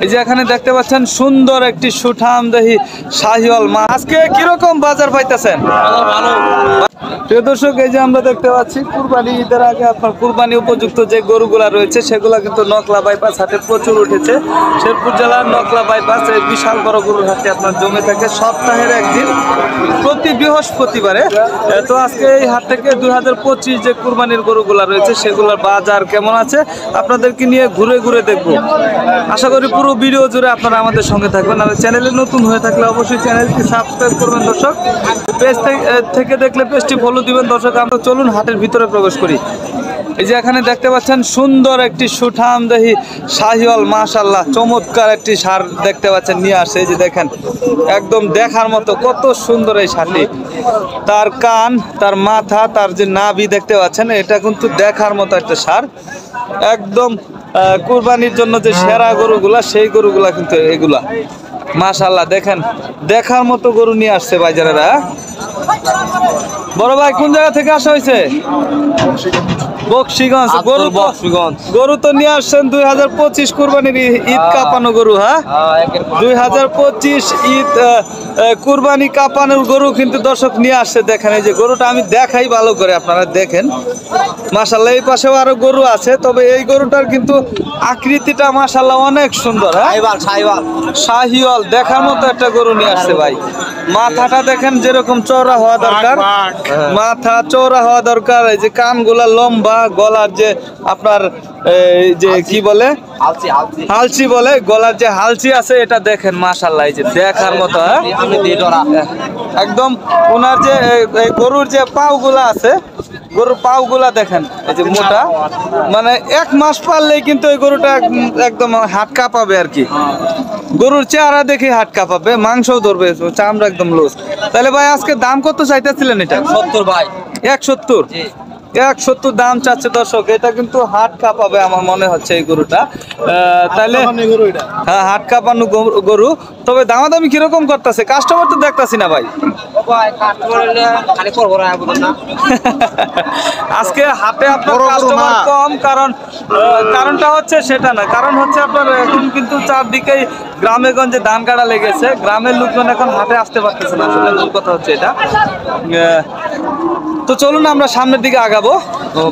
এই যে এখানে দেখতে পাচ্ছেন সুন্দর একটি সুঠামদেহী শাহিওয়াল মাছ। আজকে কিরকম বাজার পাইতেছেন? ভালো। প্রিয় দর্শক, এই যে আমরা দেখতে পাচ্ছি কুরবানি ঈদের আগে আপনার কুরবানি উপযুক্ত যে গরুগুলা রয়েছে সেগুলা কিন্তু নকলা বাইপাস হাটে প্রচুর উঠেছে। শেরপুর জেলার নকলা বাইপাস এই বিশাল বড় গরুর হাটে আপনার জমে থাকে সপ্তাহের একদিন প্রতি বৃহস্পতিবারে। তো আজকে এই হাট থেকে 2025 যে কুরবানির গরুগুলা রয়েছে সেগুলোর বাজার কেমন আছে আপনাদেরকে নিয়ে ঘুরে ঘুরে দেখবো। আশা করি পুরো ভিডিও জুড়ে আপনারা আমাদের সঙ্গে থাকবেন। আর চ্যানেলে নতুন হয়ে থাকলে অবশ্যই চ্যানেলটি সাবস্ক্রাইব করবেন দর্শক। পেজ থেকে দেখলে পেজটি ফলো দিবেন দর্শক। আমরা চলুন হাটের ভিতরে প্রবেশ করি। এই যে এখানে দেখতে পাচ্ছেন সুন্দর একটি সুঠামদেহী শাহিওয়াল, মাশাআল্লাহ চমৎকার একটি ষাঁড় দেখতে পাচ্ছেন নিয়ে আসে। এই যে দেখেন একদম দেখার মতো কত সুন্দর এই ষাঁড়টি। তার কান, তার মাথা, তার যে নাভি দেখতে পাচ্ছেন, এটা কিন্তু দেখার মতো একটা ষাঁড়। একদম কুরবানির জন্য যে সেরা গরুগুলা সেই গরুগুলা কিন্তু এগুলা। মাশাআল্লাহ দেখেন দেখার মতো গরু নিয়ে আসছে বাজারেরা। বড় ভাই কোন জায়গা থেকে আসা হয়েছে? বকশিগঞ্জ। গরু তো নিয়ে আসছেন 2025 কুরবানির ঈদ কাঁপানো গরু। হ্যাঁ, 2025 ঈদ কুরবানি কাঁপানোর গরু কিন্তু দর্শক নিয়ে আসছে। দেখেন এই যে গরুটা আমি দেখাই ভালো করে, আপনারা দেখেন। মাশাআল্লাহ এই পাশেও আরো গরু আছে, তবে এই গরুটার কিন্তু আকৃতিটা মাশাআল্লাহ অনেক সুন্দর। শাহিওয়াল দেখার মতো একটা গরু নিয়ে আসছে ভাই। মাথাটা দেখেন যেরকম চওড়া হওয়া দরকার, মাথা চওড়া হওয়া দরকার। এই যে কানগুলা লম্বা, গলার যে আপনার এই যে কি বলে হালচি বলে, গলার যে হালচি আছে এটা দেখেন মাশাআল্লাহ এই যে দেখার মতো। একদম ওনার যে গরুর যে পাউগুলা আছে, গরুর পাউগুলা দেখেন এই যে মোটা, মানে 1 মাস পারলেই কিন্তু এই গরুটা একদম হাত কাঁপাবে আর কি। গরুর চেহারা দেখে হাট কাঁপাবে, মাংসও ধরবে, চামড়া একদম লুজ। তাহলে ভাই আজকে দাম কত চাইতেছিলেন এটা? 70 ভাই। 170 170 দাম চাচ্ছে দর্শক। এটা কিন্তু হাট কাঁপাবে আমার মনে হচ্ছে এই গরুটা। তাহলে হ্যাঁ হাট কাঁপানো গরু। তবে দামাদামি কিরকম করতেছে? কাস্টমার তো দেখতাছি না ভাই। আজকে হাটে আপনার কাস্টমার কম, কারণটা হচ্ছে সেটা না, কারণ হচ্ছে আপনার এখন কিন্তু চারদিকেই গ্রামে গঞ্জে ধান কাটা লেগেছে, গ্রামের লোকজন এখন হাটে আসতে পারতেছে না। আসলে মূল কথা হচ্ছে এটা। তো চলুন আমরা সামনের দিকে আগাবো।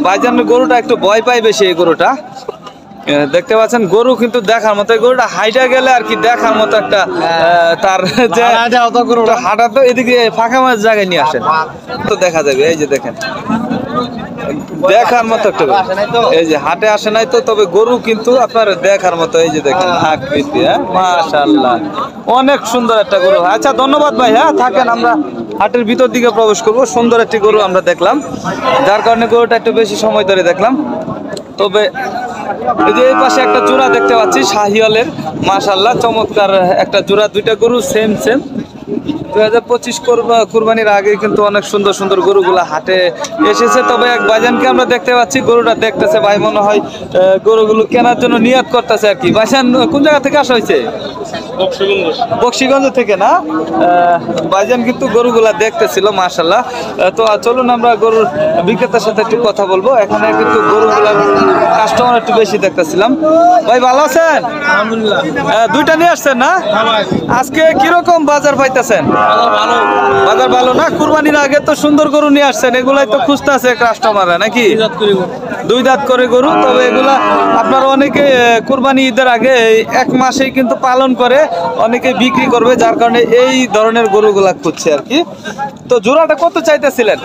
ভাইজানের গরুটা একটু ভয় পাই বেশি। এই গরুটা দেখতে পাচ্ছেন, গরু কিন্তু দেখার মতো। এই গরুটা হাইটা গেলে আর কি দেখার মতো একটা তার যে হাঁটা তো এদিকে ফাঁকা মাঝ জায়গায় নিয়ে আসেন তো দেখা যাবে। এই যে দেখেন দেখার মতো একটা, এই যে হাটে আসে নাই তো, তবে গরু কিন্তু আপনার দেখার মতো। এই যে দেখেন আকৃতি, হ্যাঁ মাশাআল্লাহ অনেক সুন্দর একটা গরু। আচ্ছা ধন্যবাদ ভাই, হ্যাঁ থাকেন, আমরা হাটের ভিতর দিকে প্রবেশ করব। সুন্দর একটি গরু আমরা দেখলাম, যার কারণে গরুটা একটু বেশি সময় ধরে দেখলাম। তবে এই যে এই পাশে একটা জোড়া দেখতে পাচ্ছি শাহিওয়ালের, মাশাআল্লাহ চমৎকার একটা জোড়া। দুইটা গরু সেম 2025 কুরবানির আগে কিন্তু অনেক সুন্দর সুন্দর গরুগুলা হাটে এসেছে। তবে এক ভাইজানকে আমরা দেখতে পাচ্ছি, গরুটা দেখতেছে ভাই, মনে হয় গরুগুলো কেনার জন্য নিয়ত করতেছে আর কি। ভাইজান কোন জায়গা থেকে আসা হয়েছে? বকশিগঞ্জ থেকে না? ভাইজান কিন্তু গরুগুলা দেখতেছিল মাশাআল্লাহ। তো চলুন আমরা গরুর বিক্রেতার সাথে একটু কথা বলবো। এখানে কিন্তু গরুগুলার কাস্টমার একটু বেশি দেখতেছিলাম। ভাই ভালো আছেন? আলহামদুলিল্লাহ। দুইটা নিয়ে আসছেন না? আজকে কিরকম বাজার পাইতেছেন? বাজার ভালো না? কুরবানির আগে তো সুন্দর গরু নিয়ে আসছেন, এগুলাই তো খুঁজতে আছে কাস্টমাররা নাকি? 2 দাঁত করে গরু। তবে এগুলা আপনার অনেকে কুরবানি ঈদের আগে 1 মাসেই কিন্তু পালন করে, অনেকে বিক্রি করবে, যার কারণে এই ধরনের গরুগুলা খুঁজছে আর কি। তো জোড়াটা কত চাইতেছিলেন?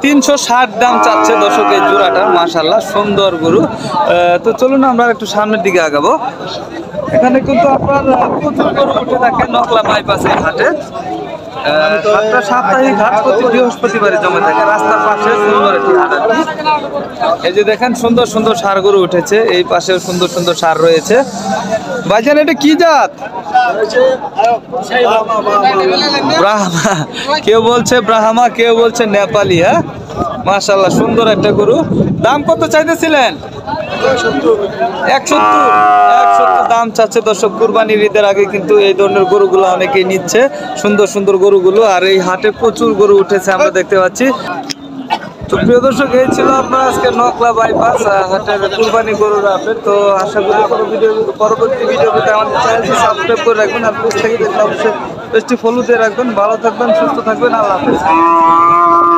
360 দাম চাচ্ছে দর্শক এই জোড়াটার। মাশাআল্লাহ সুন্দর গরু। তো চলুন আমরা একটু সামনের দিকে আগাবো। এখানে কিন্তু আপনার প্রচুর গরু উঠে থাকে নকলা বাইপাসের হাটে। হাটটা সাপ্তাহিক হাট, প্রতি বৃহস্পতিবারে জমে থাকে। রাস্তার পাশে সুন্দর একটি হাট। এই যে দেখেন সুন্দর সুন্দর ষাঁড় গরু উঠেছে, এই পাশে সুন্দর সুন্দর ষাঁড় রয়েছে। ভাইজান এটা কি জাত? ব্রাহ্মা, কেউ বলছে ব্রাহ্মা, কেউ বলছে নেপালি। হ্যাঁ মাশাআল্লাহ সুন্দর একটা গরু। দাম কত চাইতেছিলেন? 170 দাম চাচ্ছে দর্শক। কুরবানির ঈদের আগে কিন্তু এই ধরনের গরুগুলো অনেকেই নিচ্ছে, সুন্দর সুন্দর গরুগুলো। আর এই হাটে প্রচুর গরু উঠেছে আমরা দেখতে পাচ্ছি। তো প্রিয় দর্শক, এই ছিল আপনার আজকে নকলা বাইপাস হাটের কুরবানি গরুর আপডেট। তো আশা করি পরবর্তী ভিডিও পেতে আমাদের চ্যানেলটি সাবস্ক্রাইব করে রাখবেন, আর পেজ থেকে দেখলে অবশ্যই পেজটি ফলো দিয়ে রাখবেন। ভালো থাকবেন, সুস্থ থাকবেন, আল্লাহ হাফেজ।